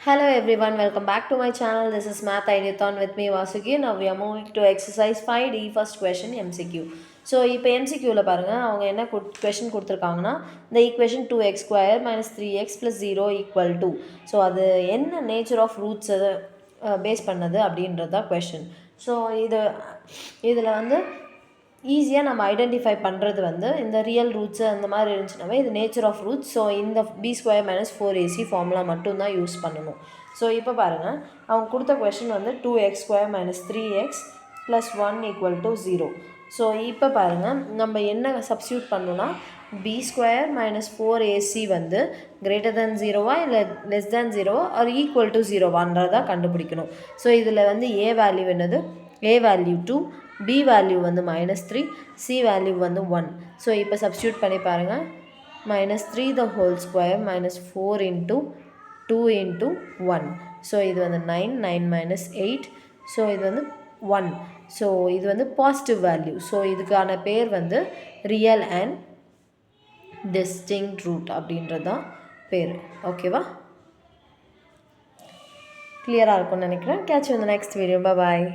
Hello everyone, welcome back to my channel. This is Math Ideathon with me Vasuki. Now we are moving to exercise 5D first question MCQ. So இப்போ எம்சிக்யூவில் பாருங்கள் அவங்க என்ன question கொடுத்துருக்காங்கன்னா இந்த equation 2x square minus 3x plus 0 equal 2. So அது என்ன nature of ரூட்ஸை base பண்ணது அப்படின்றது தான் கொஷின். ஸோ இதில் வந்து ஈஸியாக நம்ம ஐடென்டிஃபை பண்ணுறது வந்து இந்த ரியல் ரூட்ஸு அந்த மாதிரி இருந்துச்சுனாவே இது நேச்சர் ஆஃப் ரூட்ஸ். ஸோ இந்த b square minus 4ac formula மட்டும்தான் யூஸ் பண்ணணும். ஸோ இப்போ பாருங்கள் அவங்க கொடுத்த கொஷின் வந்து 2x square minus 3x plus 1 equal to 0. So இப்போ பாருங்கள் நம்ம என்ன சப்ஸ்டியூட் பண்ணணும்னா பி ஸ்கொயர் மைனஸ் 4ac வந்து கிரேட்டர் தேன் 0வா இல்லை லெஸ் தேன் 0வா ஆர் ஈக்குவல் டு 0வான்றதான் கண்டுபிடிக்கணும். ஸோ இதில் வந்து ஏ வேல்யூ என்னது, ஏ வேல்யூ 2, b வேல்யூ வந்து -3, c வேல்யூ வந்து 1. ஸோ இப்போ சப்ஸ்டியூட் பண்ணி பாருங்கள். -3 the whole square minus 4 into 2 into 1. So இது வந்து 9, 9 minus 8. ஸோ இது வந்து 1. ஸோ இது வந்து பாசிட்டிவ் வேல்யூ. ஸோ இதுக்கான பேர் வந்து ரியல் அண்ட் டிஸ்டிங்க்ட் ரூட் அப்படின்றது தான் பேர். ஓகேவா? கிளியராக இருக்கும்னு நினைக்கிறேன். Catch you in the next video. Bye bye.